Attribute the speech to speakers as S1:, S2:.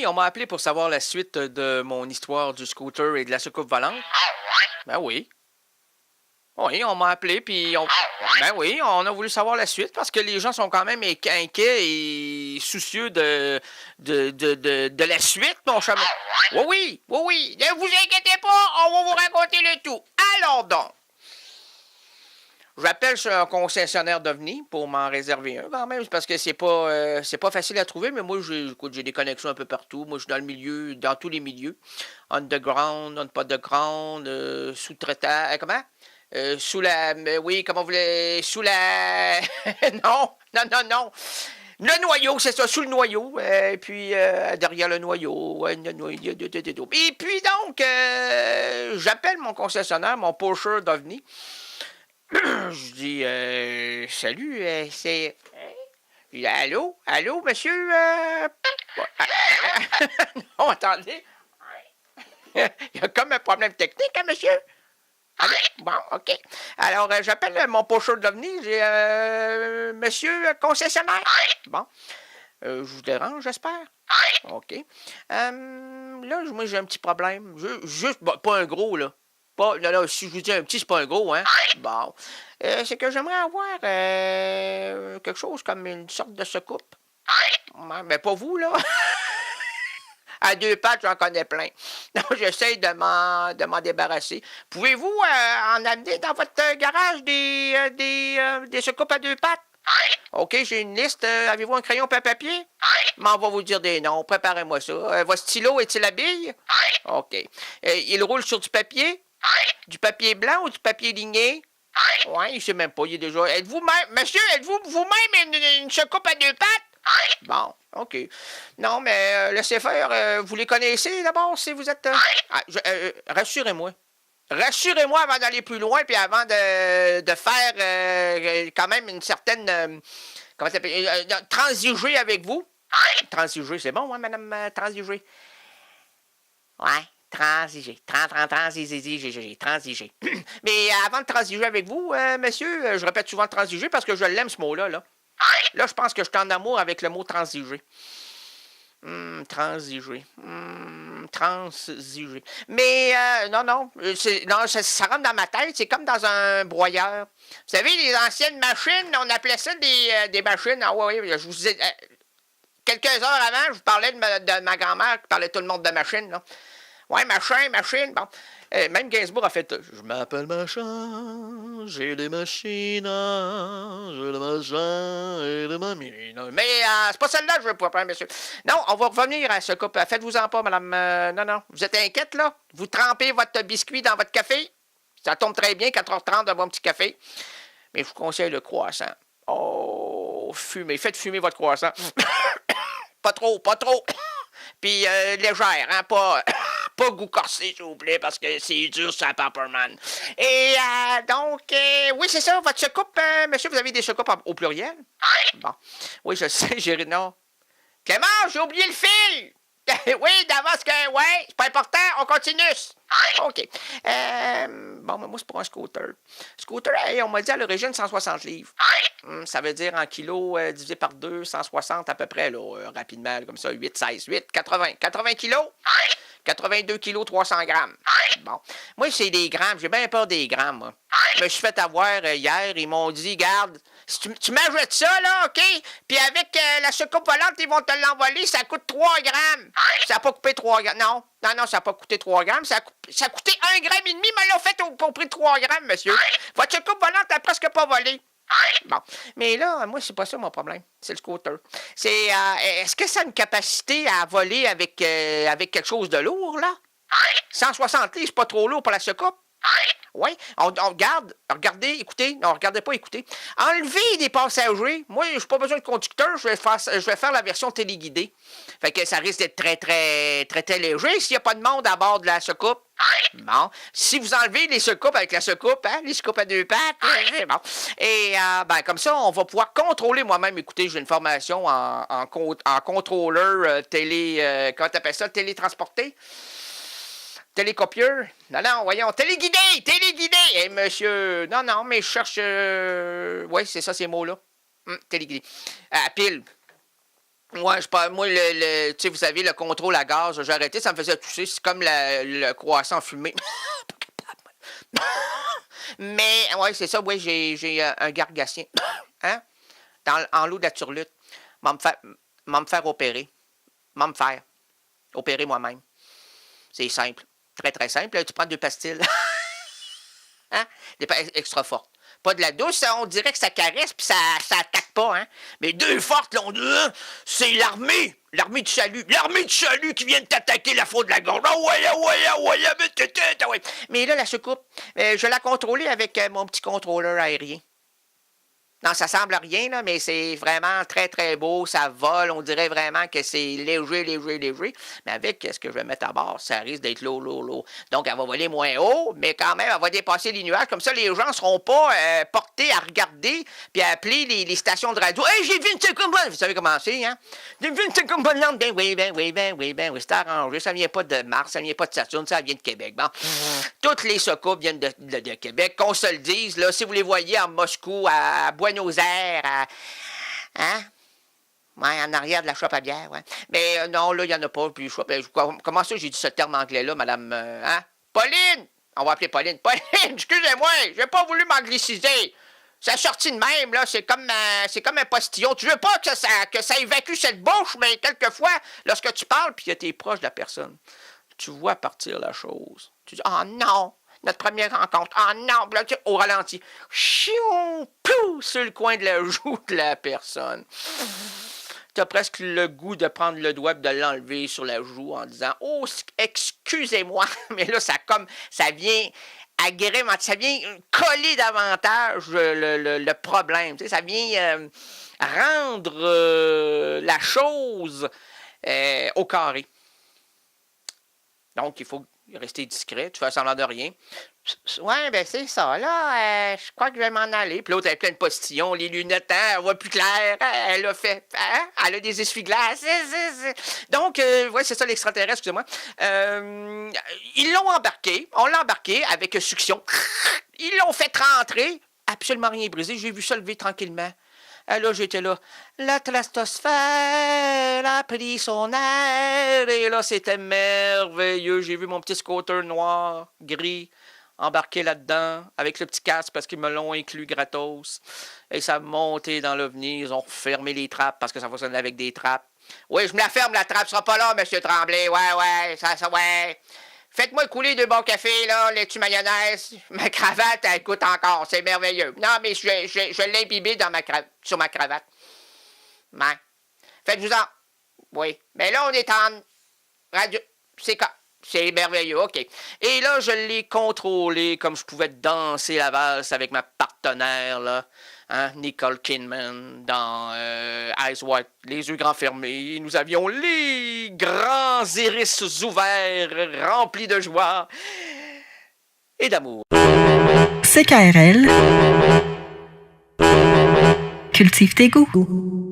S1: on m'a appelé pour savoir la suite de mon histoire du scooter et de la soucoupe volante. Ben oui. Oui, on m'a appelé, puis ben oui, on a voulu savoir la suite parce que les gens sont quand même inquiets et soucieux de la suite, mon chemin. Oui, oui, oui, oui. Ne vous inquiétez pas, on va vous raconter le tout. Alors donc. J'appelle sur un concessionnaire d'OVNI pour m'en réserver un quand même, parce que c'est pas facile à trouver, mais moi, j'ai des connexions un peu partout. Moi, je suis dans le milieu, dans tous les milieux. Underground, underground, sous-traitant, comment? Sous la, oui, comment vous voulez, sous la, non, non, non, non. Le noyau, c'est ça, sous le noyau, et puis derrière le noyau, et puis donc, j'appelle mon concessionnaire, mon pusher d'OVNI. Je dis, salut, c'est... Je dis, allô, allô, monsieur? Non, attendez. Il y a comme un problème technique, hein, monsieur? Allô? Bon, OK. Alors, j'appelle mon pocheur de l'OVNI. J'ai, monsieur concessionnaire. Bon. Je vous dérange, j'espère? OK. Là, moi, j'ai un petit problème. Juste, bon, pas un gros, là. Pas, non, non, si je vous dis un petit, c'est pas un gros, hein? Bon. C'est que j'aimerais avoir quelque chose comme une sorte de secoupe. Ouais, mais pas vous, là. À deux pattes, j'en connais plein. Donc, j'essaie de m'en débarrasser. Pouvez-vous en amener dans votre garage des secoupes à deux pattes? OK, j'ai une liste. Avez-vous un crayon et un papier? Mais on va vous dire des noms. Préparez-moi ça. Votre stylo est-il à bille? OK. Il roule sur du papier? Du papier blanc ou du papier ligné? Ouais, il sait même pas. Il est déjà. Êtes-vous même. Monsieur, êtes-vous vous-même une secoupe à deux pattes? Bon, OK. Non, mais laissez faire. Vous les connaissez d'abord si vous êtes. Rassurez-moi. Rassurez-moi avant d'aller plus loin puis avant de faire quand même une certaine. Comment ça s'appelle? Transiger avec vous. Transiger, c'est bon, hein, madame Transiger? Ouais. Transiger. Transiger. Mais avant de transiger avec vous, monsieur, je répète souvent transiger parce que je l'aime ce mot-là. Là, je pense que je suis en amour avec le mot transiger. Transiger. Transiger. Mais non, non. Non, ça rentre dans ma tête. C'est comme dans un broyeur. Vous savez, les anciennes machines, on appelait ça des machines. Ah oui, je vous disais. Quelques heures avant, je vous parlais de ma grand-mère qui parlait tout le monde de machines, là. Ouais, machine, bon. Même Gainsbourg a fait je m'appelle machin, j'ai des machines, j'ai des machins et des mamines. Mais c'est pas celle-là que je veux pas prendre, monsieur. Non, on va revenir à ce couple. Faites-vous-en pas, madame. Non, non. Vous êtes inquiète, là? Vous trempez votre biscuit dans votre café? Ça tombe très bien, 4h30 de bon petit café. Mais je vous conseille le croissant. Oh, fumez. Faites fumer votre croissant. Pas trop, pas trop. Puis légère, hein, pas goût corsé, s'il vous plaît, parce que c'est dur, ça, Pepperman. Et donc, oui, c'est ça, votre secoupe, monsieur, vous avez des secoupes au pluriel? Bon. Oui, je sais, j'ai... Non. Clément, j'ai oublié le fil! Oui, d'avance que... Ouais, c'est pas important, on continue. OK. Bon, moi, c'est pour un scooter. Scooter, on m'a dit à l'origine 160 livres. Ça veut dire en kilos divisé par 2, 160 à peu près, là, rapidement, là, comme ça, 8, 16, 8, 80. 80 kilos? 82 kilos, 300 grammes. Bon. Moi, c'est des grammes. J'ai bien peur des grammes, moi. Je me suis fait avoir hier. Ils m'ont dit, garde, si tu m'ajoutes ça, là, OK? Puis avec la soucoupe volante, ils vont te l'envoler. Ça coûte 3 grammes. Ça n'a pas coûté 3 grammes. Non, ça n'a pas coûté 3 grammes. Ça a coûté 1,5 gramme. Mais l'ont fait au prix de 3 grammes, monsieur. Votre soucoupe volante n'a presque pas volé. Bon. Mais là, moi, c'est pas ça mon problème. C'est le scooter. C'est, est-ce que ça a une capacité à voler avec quelque chose de lourd, là? 160 livres, c'est pas trop lourd pour la soucoupe? Oui, on regarde, regardez, écoutez, non, regardez pas, écoutez. Enlevez des passagers. Moi, je n'ai pas besoin de conducteur, je vais faire la version téléguidée. Fait que ça risque d'être très, très, très, très léger s'il n'y a pas de monde à bord de la soucoupe. Bon, si vous enlevez les secoupes avec la soucoupe, hein, les secoupes à deux pattes, bon. Et ben, comme ça, on va pouvoir contrôler moi-même. Écoutez, j'ai une formation en contrôleur comment t'appelles ça, télétransporté? Télécopieur? Non, non, voyons. Téléguidé! Eh, monsieur... Non, mais je cherche... Oui, c'est ça, ces mots-là. Téléguidé. À pile. Ouais, je pas. Moi, tu sais, vous savez, le contrôle à gaz, j'ai arrêté, ça me faisait tousser. C'est comme le croissant fumé. Mais, ouais, c'est ça, ouais, j'ai un gargassien. Hein? En l'eau de la turlute. M'en me faire opérer. M'en me faire opérer moi-même. C'est simple. Très, très simple. Là, tu prends 2 pastilles. Hein? Des pastilles extra fortes. Pas de la douce, on dirait que ça caresse puis ça attaque pas, hein. Mais 2 fortes, là, c'est l'armée. L'armée du salut. L'armée du salut qui vient de t'attaquer la faute de la gorge. Ah ouais, ah ouais, ah ouais, ah ouais. Mais là, la soucoupe, je l'ai contrôlée avec mon petit contrôleur aérien. Non, ça semble rien, là, mais c'est vraiment très, très beau. Ça vole. On dirait vraiment que c'est léger, léger, léger. Mais avec ce que je vais mettre à bord, ça risque d'être lourd, lourd, lourd. Donc, elle va voler moins haut, mais quand même, elle va dépasser les nuages. Comme ça, les gens ne seront pas portés à regarder puis à appeler les stations de radio. Hey, j'ai vu une circumvolante. Vous savez comment c'est, hein? J'ai vu une circumvolante. Ben oui, ben oui, ben oui, ben oui. C'est arrangé. Ça vient pas de Mars, ça vient pas de Saturne, ça vient de Québec. Bon. Toutes les secours viennent de Québec. Qu'on se le dise, là, si vous les voyez à Moscou, à Buenos Aires, hein? Ouais, en arrière de la shop à bière, ouais. Mais non, là, il n'y en a pas. Puis, comment ça, j'ai dit ce terme anglais-là, madame, hein? Pauline! On va appeler Pauline. Pauline, excusez-moi, j'ai pas voulu m'angliciser. C'est sorti de même, là. C'est comme un postillon. Tu veux pas que ça évacue cette bouche, mais quelquefois, lorsque tu parles, puis tu es proche de la personne, tu vois partir la chose. Tu dis, oh non! Notre première rencontre. Ah non, là, au ralenti. Chiou, pou, sur le coin de la joue de la personne. Tu as presque le goût de prendre le doigt et de l'enlever sur la joue en disant « Oh, excusez-moi! » Mais là, ça vient agrément, ça vient coller davantage le problème. Tu sais, ça vient rendre la chose au carré. Donc, il faut rester discret, tu fais semblant de rien. Ouais, ben c'est ça, là, je crois que je vais m'en aller. Puis l'autre, elle est pleine de postillons, les lunettes, hein, elle voit plus clair, elle a fait, hein, elle a des essuie-glaces. Donc, ouais, c'est ça l'extraterrestre, excusez-moi. Ils l'ont embarqué, on l'a embarqué avec succion. Ils l'ont fait rentrer, absolument rien brisé, j'ai vu ça lever tranquillement. Là, j'étais là. La trastosphère a pris son air. Et là, c'était merveilleux. J'ai vu mon petit scooter noir, gris, embarqué là-dedans, avec le petit casque parce qu'ils me l'ont inclus gratos. Et ça a monté dans l'OVNI. Ils ont refermé les trappes parce que ça fonctionnait avec des trappes. Oui, je me la ferme, la trappe. Sera pas là, monsieur Tremblay. Ouais, ouais. Faites-moi couler 2 bons cafés, là, laitue mayonnaise. Ma cravate, elle coûte encore. C'est merveilleux. Non, mais je l'ai imbibé sur ma cravate. Ouais. Faites-vous-en. Oui. Mais là, on est en radio. C'est merveilleux, OK. Et là, je l'ai contrôlé comme je pouvais danser la valse avec ma partenaire, là. Hein, Nicole Kidman dans Eyes Wide, les yeux grands fermés. Nous avions les grands iris ouverts, remplis de joie et d'amour.
S2: CKRL. Cultive tes goûts.